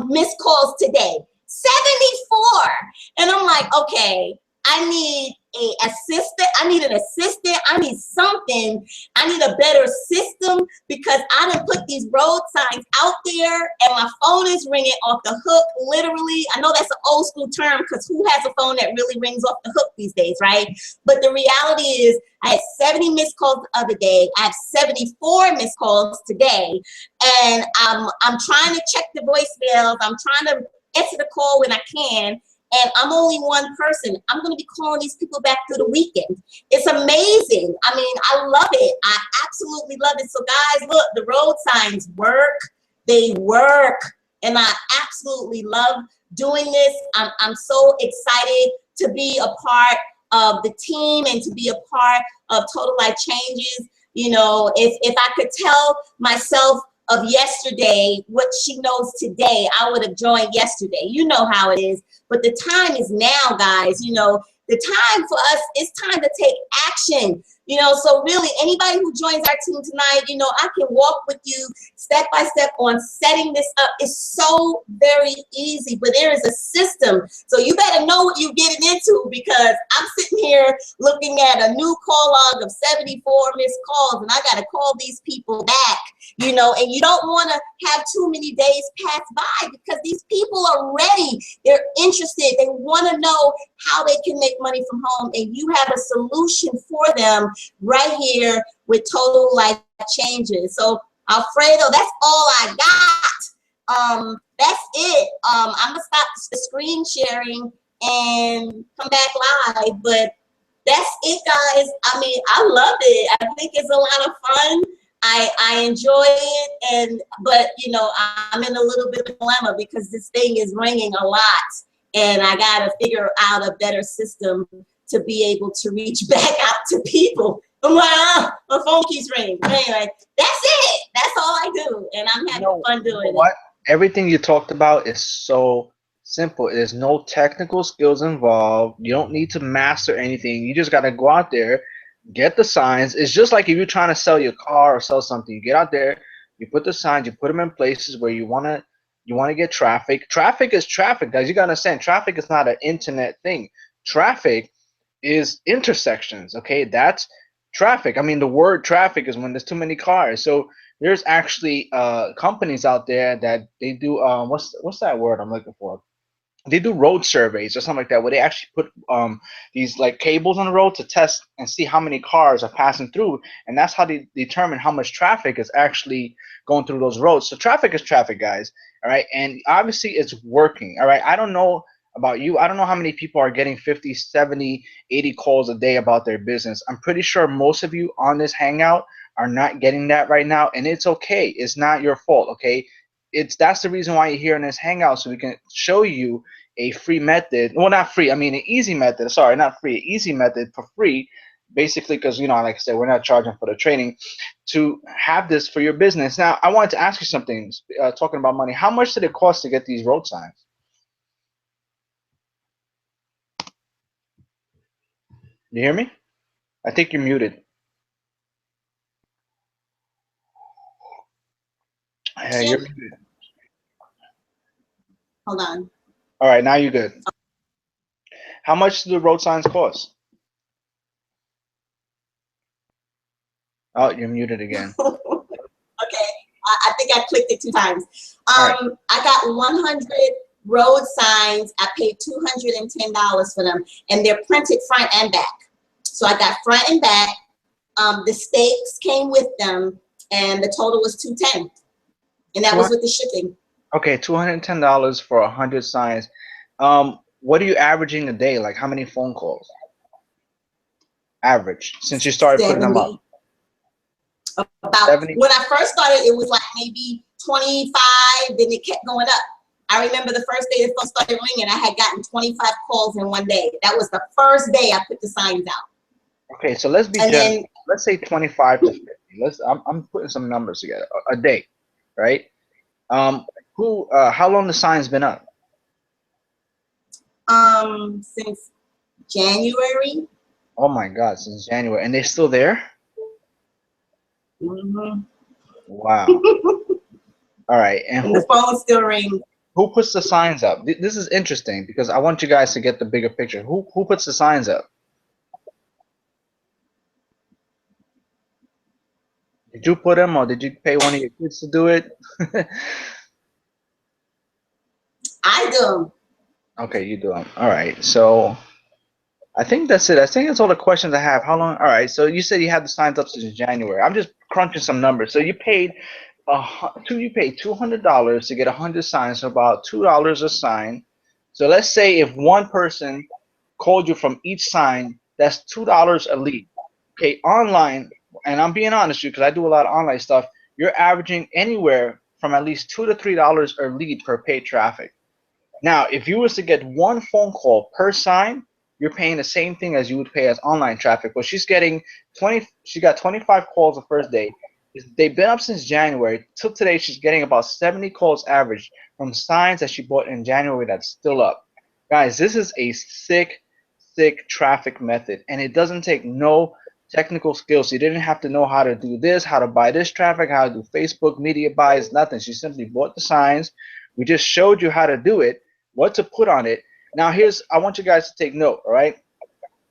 missed calls today. 74. And I'm like, okay, I need an assistant. I need something. I need a better system because I done put these road signs out there and my phone is ringing off the hook, literally. I know that's an old school term because who has a phone that really rings off the hook these days, right? But the reality is I had 70 missed calls the other day. I have 74 missed calls today. And I'm trying to check the voicemails. I'm trying to answer the call when I can. And I'm only one person. I'm going to be calling these people back through the weekend. It's amazing. I mean, I love it. I absolutely love it. So guys, look, the road signs work. They work. And I absolutely love doing this. I'm so excited to be a part of the team and to be a part of Total Life Changes. If I could tell myself of yesterday what she knows today, I would have joined yesterday. You know how it is. But the time is now, guys. The time for us, it's time to take action. So really anybody who joins our team tonight, I can walk with you step by step on setting this up. It's so very easy, but there is a system. So you better know what you're getting into because I'm sitting here looking at a new call log of 74 missed calls and I got to call these people back, and you don't want to have too many days pass by because these people are ready. They're interested. They want to know how they can make money from home, and you have a solution for them right here with Total Life Changes. So Alfredo, that's all I got. That's it. I'm gonna stop the screen sharing and come back live, but that's it, guys. I mean, I love it. I think it's a lot of fun. I enjoy it, but I'm in a little bit of a dilemma because this thing is ringing a lot, and I gotta figure out a better system to be able to reach back out to people. I'm like, my phone keeps ringing. Anyway, that's it. That's all I do, and I'm having fun doing it. Everything you talked about is so simple. There's no technical skills involved. You don't need to master anything. You just got to go out there, get the signs. It's just like if you're trying to sell your car or sell something. You get out there, you put the signs, you put them in places where you want to get traffic. Traffic is traffic, guys. You got to understand, traffic is not an internet thing. Traffic is intersections, okay? That's traffic. I mean, the word traffic is when there's too many cars. So there's actually companies out there that they do what's that word I'm looking for? They do road surveys or something like that, where they actually put these like cables on the road to test and see how many cars are passing through, and that's how they determine how much traffic is actually going through those roads. So traffic is traffic, guys. All right, and obviously it's working. All right, I don't know about you. I don't know how many people are getting 50, 70, 80 calls a day about their business. I'm pretty sure most of you on this Hangout are not getting that right now, and it's okay. It's not your fault, okay? That's the reason why you're here in this Hangout, so we can show you a free method. Well, not free. I mean, an easy method. Sorry, not free. An easy method for free, basically, because like I said, we're not charging for the training to have this for your business. Now, I wanted to ask you something. Talking about money, how much did it cost to get these road signs? You hear me? I think you're muted. Hey, you're muted. Hold on. All right, now you're good. How much do the road signs cost? Oh, you're muted again. Okay, I think I clicked it 2 times. All right. I got 100 road signs. I paid $210 for them, and they're printed front and back. So I got front and back. The stakes came with them, and the total was $210, and that was with the shipping. Okay, $210 for 100 signs. What are you averaging a day? Like how many phone calls? Average since you started putting them up. About 70? When I first started, it was like maybe 25. Then it kept going up. I remember the first day the phone started ringing, I had gotten 25 calls in one day. That was the first day I put the signs out. Okay, so let's be generous. Let's say 25 to 50. I'm putting some numbers together. A day, right? How long the signs been up? Since January. Oh my God, since January, and they're still there? Mm-hmm. Wow. All right, and the phone still rings. Who puts the signs up? This is interesting because I want you guys to get the bigger picture. Who puts the signs up? Did you put them, or did you pay one of your kids to do it? I do. Okay, you do them. All right, so I think that's it. I think that's all the questions I have. How long? All right, so you said you had the signs up since January. I'm just crunching some numbers. So you paid $200 to get 100 signs, so about $2 a sign. So let's say if one person called you from each sign, that's $2 a lead. Okay, online, and I'm being honest with you because I do a lot of online stuff, you're averaging anywhere from at least $2 to $3 a lead per paid traffic. Now, if you was to get one phone call per sign, you're paying the same thing as you would pay as online traffic. But she's getting 20. She got 25 calls the first day. They've been up since January. Till today, she's getting about 70 calls average from signs that she bought in January that's still up. Guys, this is a sick traffic method, and it doesn't take no technical skills. You didn't have to know how to do this, how to buy this traffic, how to do Facebook media buys, nothing. She simply bought the signs. We just showed you how to do it, what to put on it. Now I want you guys to take note, all right?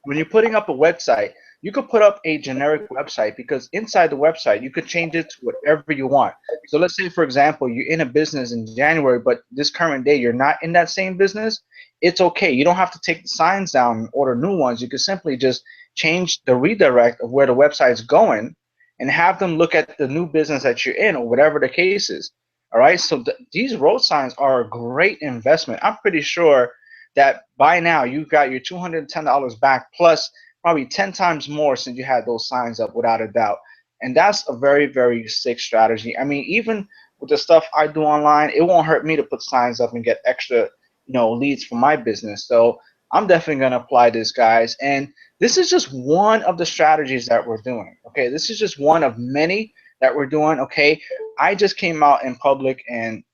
When you're putting up a website, you could put up a generic website because inside the website, you could change it to whatever you want. So let's say, for example, you're in a business in January, but this current day, you're not in that same business. It's okay. You don't have to take the signs down and order new ones. You could simply just change the redirect of where the website's going and have them look at the new business that you're in or whatever the case is. All right. So these road signs are a great investment. I'm pretty sure that by now you got your $210 back plus probably 10 times more since you had those signs up, without a doubt. And that's a very, very sick strategy. I mean, even with the stuff I do online, it won't hurt me to put signs up and get extra, leads for my business. So I'm definitely going to apply this, guys. And this is just one of the strategies that we're doing. Okay, this is just one of many that we're doing. Okay, I just came out in public and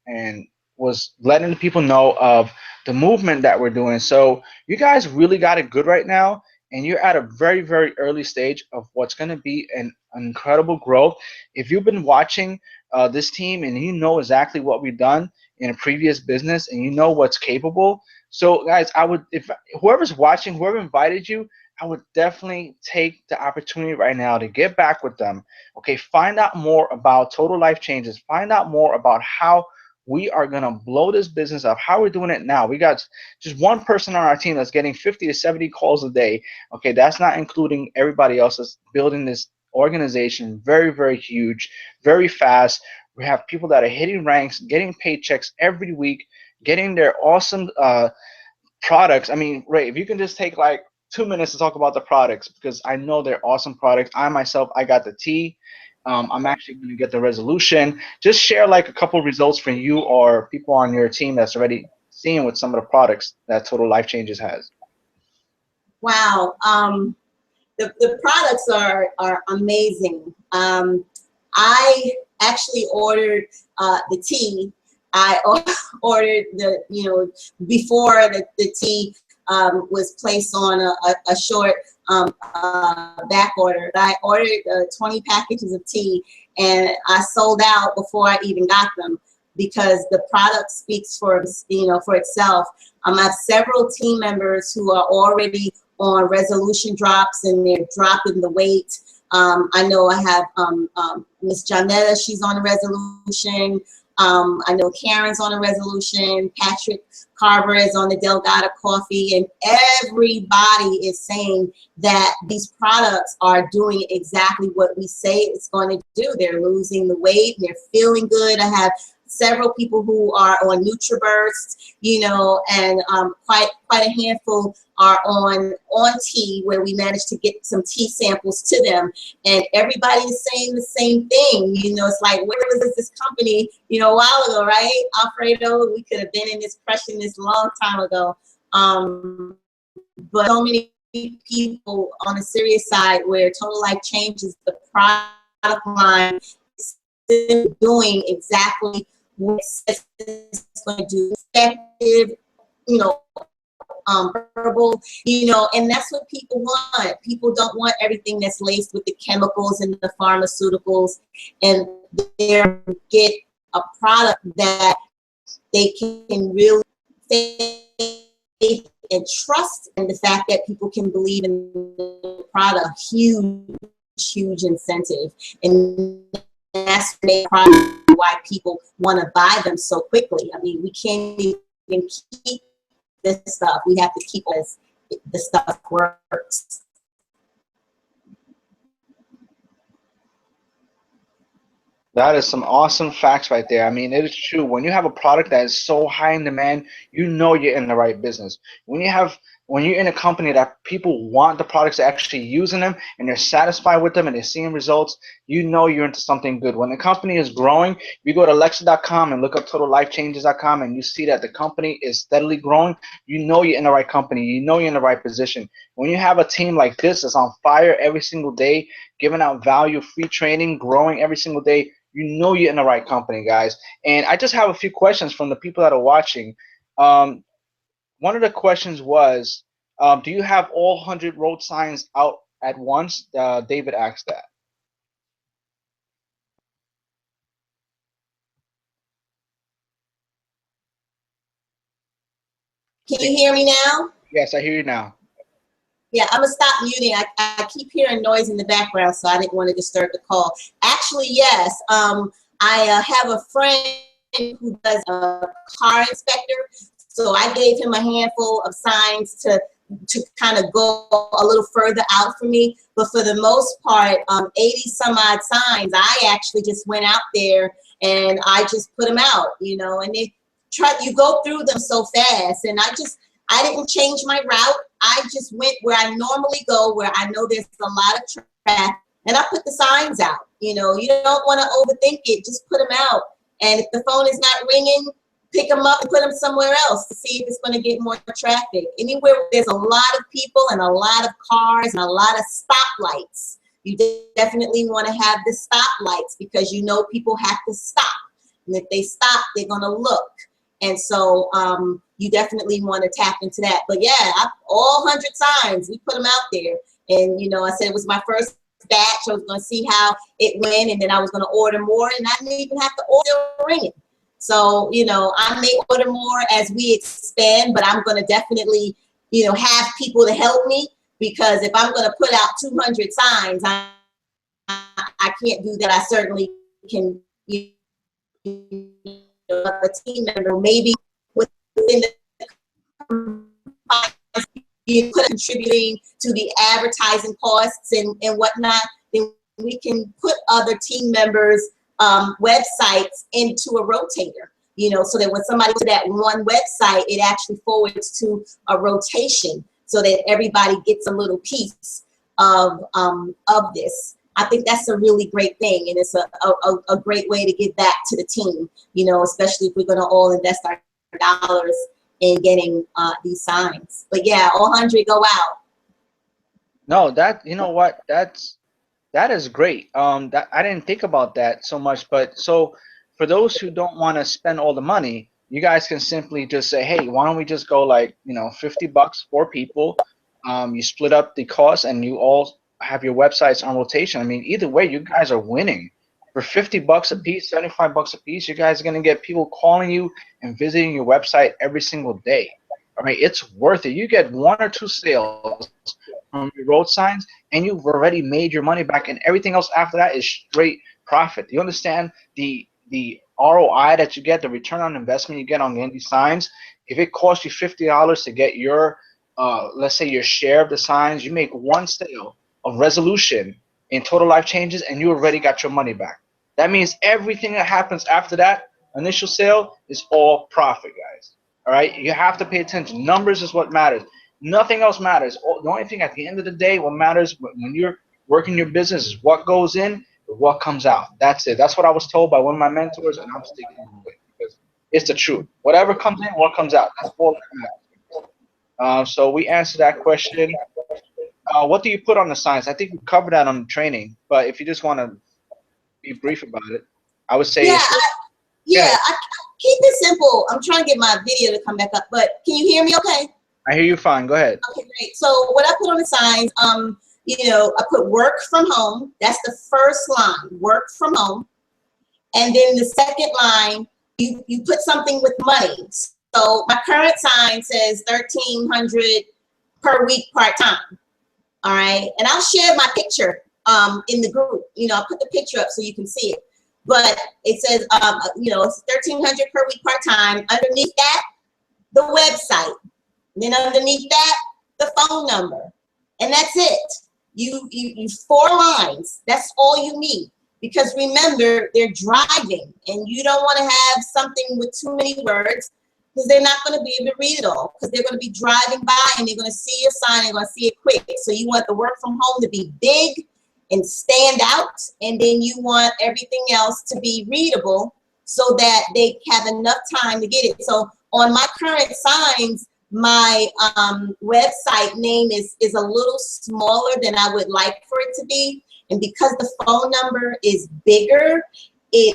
was letting the people know of the movement that we're doing. So you guys really got it good right now, and you're at a very, very early stage of what's going to be an incredible growth. If you've been watching this team and you know exactly what we've done in a previous business and you know what's capable, so guys, if whoever's watching, whoever invited you, I would definitely take the opportunity right now to get back with them. Okay, find out more about Total Life Changes. Find out more about how we are going to blow this business up, how we're doing it now. We got just one person on our team that's getting 50 to 70 calls a day. Okay, that's not including everybody else that's building this organization. Very, very huge, very fast. We have people that are hitting ranks, getting paychecks every week, getting their awesome products. I mean, Ray, if you can just take like 2 minutes to talk about the products, because I know they're awesome products. I got the tea. I'm actually going to get the resolution. Just share like a couple results from you or people on your team that's already seeing with some of the products that Total Life Changes has. Wow. The products are amazing. I actually ordered the tea. I ordered before the tea was placed on a short back order. I ordered 20 packages of tea, and I sold out before I even got them. because the product speaks for, for itself. I have several team members who are already on resolution drops and they're dropping the weight. I know I have Miss Janetta, she's on a resolution. I know Karen's on a resolution. Patrick Carver is on the Delgado Coffee, and everybody is saying that these products are doing exactly what we say it's going to do. They're losing the weight, they're feeling good. I have several people who are on NutriBurst, and quite a handful are on tea, where we managed to get some tea samples to them, and everybody is saying the same thing. It's like, where was this company, a while ago, right, Alfredo? We could have been in this, crushing this long time ago. But so many people on a serious side, where Total Life changes the product line, doing exactly what it's going to do, effective, herbal, and that's what people want. People don't want everything that's laced with the chemicals and the pharmaceuticals, and they get a product that they can really faith and trust in. The fact that people can believe in the product, huge incentive, and that's why people want to buy them so quickly. I mean, we can't even keep this stuff. We have to keep as the stuff works. That is some awesome facts right there. I mean, it is true. When you have a product that is so high in demand, you're in the right business. When you're in a company that people want the products, they're actually using them, and they're satisfied with them, and they're seeing results, you're into something good. When the company is growing, you go to Alexa.com and look up TotalLifeChanges.com, and you see that the company is steadily growing. You're in the right company. You're in the right position. When you have a team like this that's on fire every single day, giving out value, free training, growing every single day, you're in the right company, guys. And I just have a few questions from the people that are watching. One of the questions was, do you have all 100 road signs out at once? David asked that. Can you hear me now? Yes, I hear you now. Yeah, I'm gonna stop muting. I keep hearing noise in the background, so I didn't want to disturb the call. Actually, yes. I have a friend who does a car inspector, so I gave him a handful of signs to kind of go a little further out for me. But for the most part, 80 some odd signs, I actually just went out there and I just put them out, and you go through them so fast, and I didn't change my route. I just went where I normally go, where I know there's a lot of traffic, and I put the signs out. You don't want to overthink it. Just put them out. And if the phone is not ringing, pick them up and put them somewhere else to see if it's going to get more traffic. Anywhere where there's a lot of people and a lot of cars and a lot of stoplights, you definitely want to have the stoplights, because people have to stop. And if they stop, they're going to look. And so you definitely want to tap into that. But yeah, all 100 signs, we put them out there. And, I said it was my first batch. I was going to see how it went, and then I was going to order more, and I didn't even have to order ringing. So, I may order more as we expand, but I'm going to definitely, have people to help me, because if I'm going to put out 200 signs, I can't do that. I certainly can, a team member, maybe within the contributing to the advertising costs and whatnot, then we can put other team members' websites into a rotator, so that when somebody to that one website, it actually forwards to a rotation, so that everybody gets a little piece of this. I think that's a really great thing, and it's a great way to give back to the team, especially if we're going to all invest our dollars in getting these signs. But yeah, all 100 go out. No, that is great. That I didn't think about that so much, but so for those who don't want to spend all the money, you guys can simply just say, hey, why don't we just go $50 for people? You split up the cost, and you all have your websites on rotation. I mean, either way, you guys are winning. For 50 bucks a piece, 75 bucks a piece, you guys are gonna get people calling you and visiting your website every single day. All right, it's worth it. You get one or two sales from your road signs, and you've already made your money back, and everything else after that is straight profit. You understand the ROI that you get, the return on investment you get on getting these signs? If it costs you $50 to get your, let's say your share of the signs, you make one sale of resolution in total life changes, and you already got your money back. That means everything that happens after that initial sale is all profit, guys. All right, you have to pay attention. Numbers is what matters. Nothing else matters. The only thing at the end of the day, what matters when you're working your business is what goes in and what comes out. That's it. That's what I was told by one of my mentors, and I'm sticking to it because it's the truth. Whatever comes in, what comes out. That's all that matters. So we answered that question. What do you put on the signs? I think we covered that on the training, but if you just want to be brief about it, I would say Yeah, it's. yeah. I keep it simple. I'm trying to get my video to come back up, but can you hear me? Okay. I hear you fine. Go ahead. Okay, great. So what I put on the signs, I put work from home. That's the first line, work from home. And then the second line, you put something with money. So my current sign says 1,300 per week part-time. All right. And I'll share my picture in the group. I'll put the picture up so you can see it. But it says, it's 1,300 per week part-time. Underneath that, the website. Then underneath that, the phone number. And that's it. You 4 lines. That's all you need. Because remember, they're driving, and you don't want to have something with too many words, because they're not going to be able to read it all, because they're going to be driving by and they're going to see your sign, they're going to see it quick. So you want the work from home to be big and stand out, and then you want everything else to be readable so that they have enough time to get it. So on my current signs, my website name is a little smaller than I would like for it to be. And because the phone number is bigger, the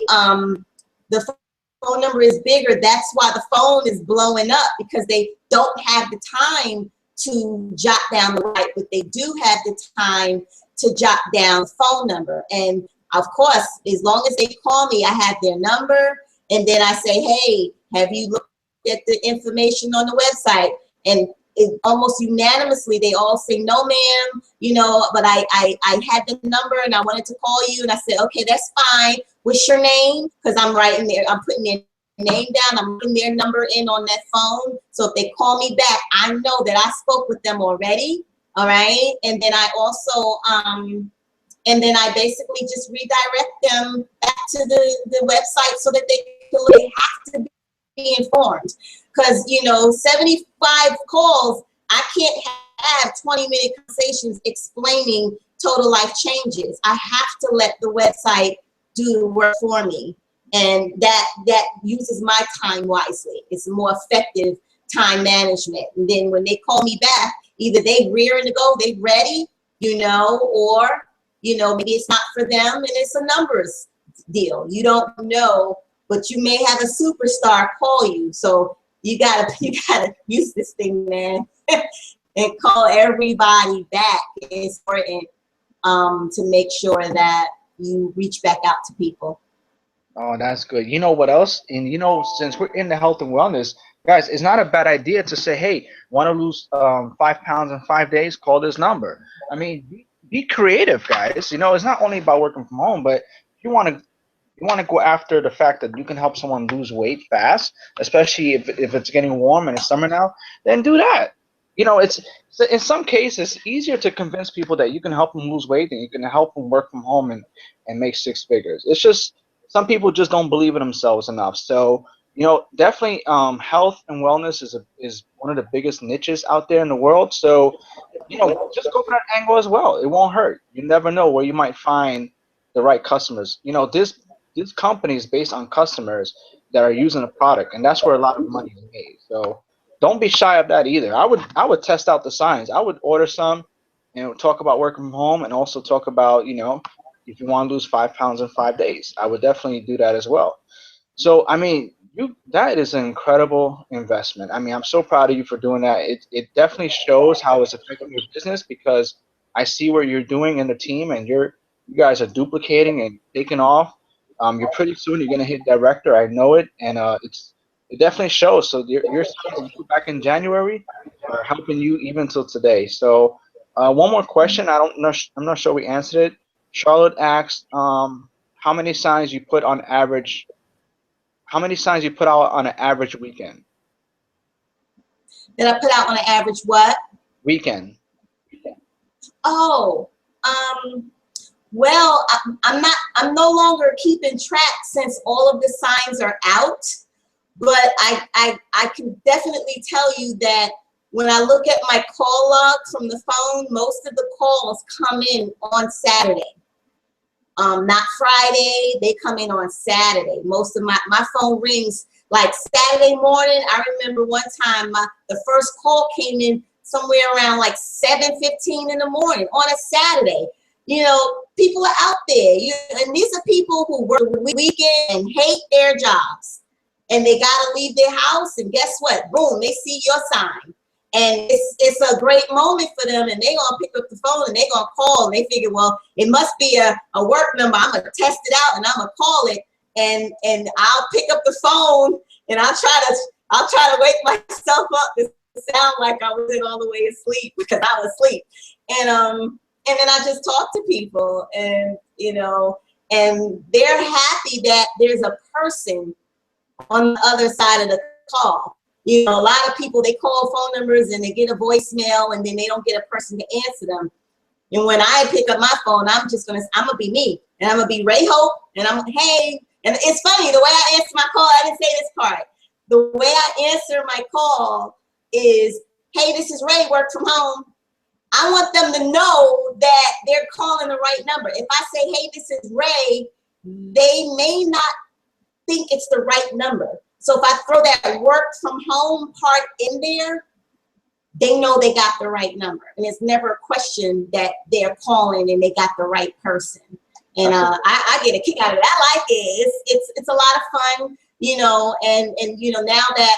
phone number is bigger. That's why the phone is blowing up, because they don't have the time to jot down the right, but they do have the time to jot down phone number. And of course, as long as they call me, I have their number, and then I say, hey, have you looked at the information on the website? And almost unanimously, they all say, no, ma'am, but I had the number and I wanted to call you. And I said, okay, that's fine. What's your name? Because I'm writing there, I'm putting their name down, I'm putting their number in on that phone. So if they call me back, I know that I spoke with them already. All right. And then I also, and then I basically just redirect them back to the website so that they have to be informed. Because 75 calls, I can't have 20-minute conversations explaining total life changes. I have to let the website do the work for me, and that uses my time wisely. It's more effective time management. And then when they call me back, either they rearing to go, they ready, or maybe it's not for them and it's a numbers deal. You don't know, but you may have a superstar call you. So you gotta use this thing, man, and call everybody back. It's important to make sure that you reach back out to people. Oh, that's good. You know what else? And since we're in the health and wellness, guys, it's not a bad idea to say, hey, want to lose 5 pounds in 5 days? Call this number. I mean, be creative, guys. It's not only about working from home, but if you want to go after the fact that you can help someone lose weight fast, especially if it's getting warm and it's summer now, then do that. It's in some cases easier to convince people that you can help them lose weight than you can help them work from home and make 6 figures. It's just some people just don't believe in themselves enough. So definitely health and wellness is one of the biggest niches out there in the world. So just go for that angle as well. It won't hurt. You never know where you might find the right customers. This company is based on customers that are using the product, and that's where a lot of money is made. So don't be shy of that either. I would test out the signs. I would order some, talk about working from home, and also talk about if you want to lose 5 pounds in 5 days. I would definitely do that as well. So I mean, that is an incredible investment. I mean, I'm so proud of you for doing that. It definitely shows how it's affecting your business, because I see what you're doing in the team, and you guys are duplicating and taking off. You're pretty soon you're gonna hit director. I know it, and it definitely shows. So your signs that you put back in January are helping you even till today. So one more question. I don't know. I'm not sure we answered it. Charlotte asked, how many signs you put on average? How many signs you put out on an average weekend? That I put out on an average what? Weekend. Oh, well, I'm no longer keeping track since all of the signs are out, but I can definitely tell you that when I look at my call log from the phone, most of the calls come in on Saturday. Not Friday, they come in on Saturday. Most of my phone rings like Saturday morning. I remember one time the first call came in somewhere around like 7:15 in the morning on a Saturday. You know, people are out there, and these are people who work the weekend and hate their jobs, and they gotta leave their house, and guess what? Boom, they see your sign. And it's a great moment for them, and they're gonna pick up the phone and they're gonna call, and they figure, well, it must be a work number. I'm gonna test it out and I'm gonna call it, and I'll pick up the phone and I'll try to wake myself up to sound like I wasn't all the way asleep because I was asleep. And then I just talk to people, and and they're happy that there's a person on the other side of the call. You know, a lot of people, they call phone numbers and they get a voicemail and then they don't get a person to answer them. And when I pick up my phone, I'm gonna be me, and I'm gonna be Ray Hope, and hey, and it's funny, the way I answer my call, I didn't say this part. The way I answer my call is, hey, this is Ray, work from home. I want them to know that they're calling the right number. If I say, hey, this is Ray, they may not think it's the right number. So if I throw that work from home part in there, they know they got the right number. And it's never a question that they're calling and they got the right person. And I get a kick out of it. I like it. It's a lot of fun, and now that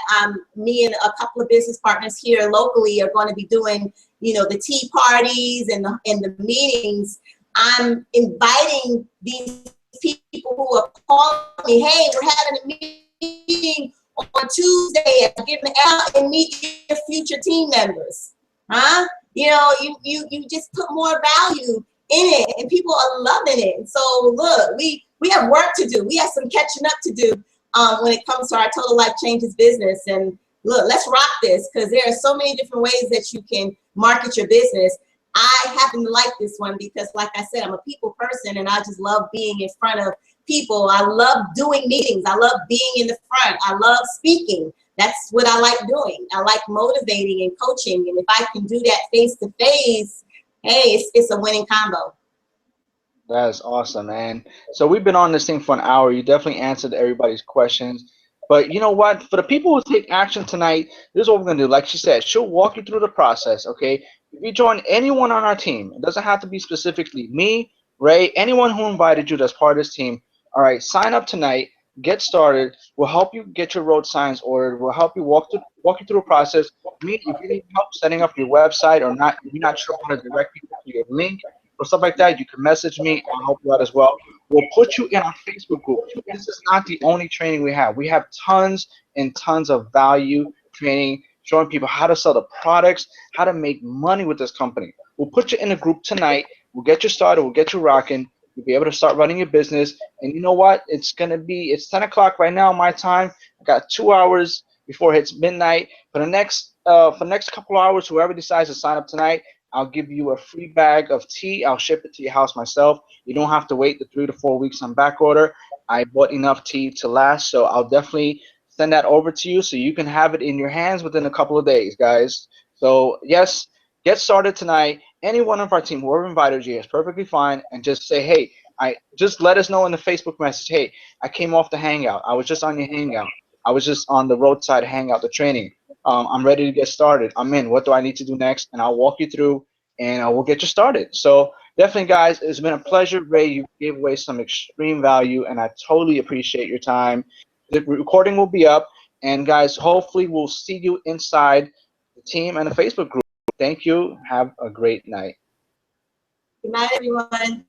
me and a couple of business partners here locally are going to be doing, the tea parties and the meetings, I'm inviting these people who are calling me, hey, we're having a meeting on Tuesday, give them out and meet your future team members. You just put more value in it, and people are loving it. So look, we have work to do. We have some catching up to do when it comes to our Total Life Changes business. And look, let's rock this, because there are so many different ways that you can market your business. I happen to like this one because, like I said, I'm a people person, and I just love being in front of people. I love doing meetings. I love being in the front. I love speaking. That's what I like doing. I like motivating and coaching. And if I can do that face to face, hey, it's a winning combo. That is awesome, man. So we've been on this thing for an hour. You definitely answered everybody's questions. But you know what? For the people who take action tonight, this is what we're going to do. Like she said, she'll walk you through the process, okay? If you join anyone on our team, it doesn't have to be specifically me, Ray, anyone who invited you that's part of this team. All right, sign up tonight. Get started. We'll help you get your road signs ordered. We'll help you walk you through a process. If you need help setting up your website or not, if you're not sure how to direct people to your link or stuff like that, you can message me. I'll help you out as well. We'll put you in our Facebook group. This is not the only training we have. We have tons and tons of value training showing people how to sell the products, how to make money with this company. We'll put you in a group tonight. We'll get you started. We'll get you rocking. You'll be able to start running your business. And you know what? It's 10 o'clock right now, my time. I got 2 hours before it hits midnight. For the next couple hours, whoever decides to sign up tonight, I'll give you a free bag of tea. I'll ship it to your house myself. You don't have to wait the 3 to 4 weeks on back order. I bought enough tea to last, so I'll definitely send that over to you so you can have it in your hands within a couple of days, guys. So yes, get started tonight. Any one of our team, whoever invited you, is perfectly fine, and just say, hey, just let us know in the Facebook message, hey, I came off the Hangout. I was just on your Hangout. I was just on the roadside Hangout, the training. I'm ready to get started. I'm in. What do I need to do next? And I'll walk you through, and we'll get you started. So definitely, guys, it's been a pleasure. Ray, you gave away some extreme value, and I totally appreciate your time. The recording will be up, and guys, hopefully we'll see you inside the team and the Facebook group. Thank you. Have a great night. Good night, everyone.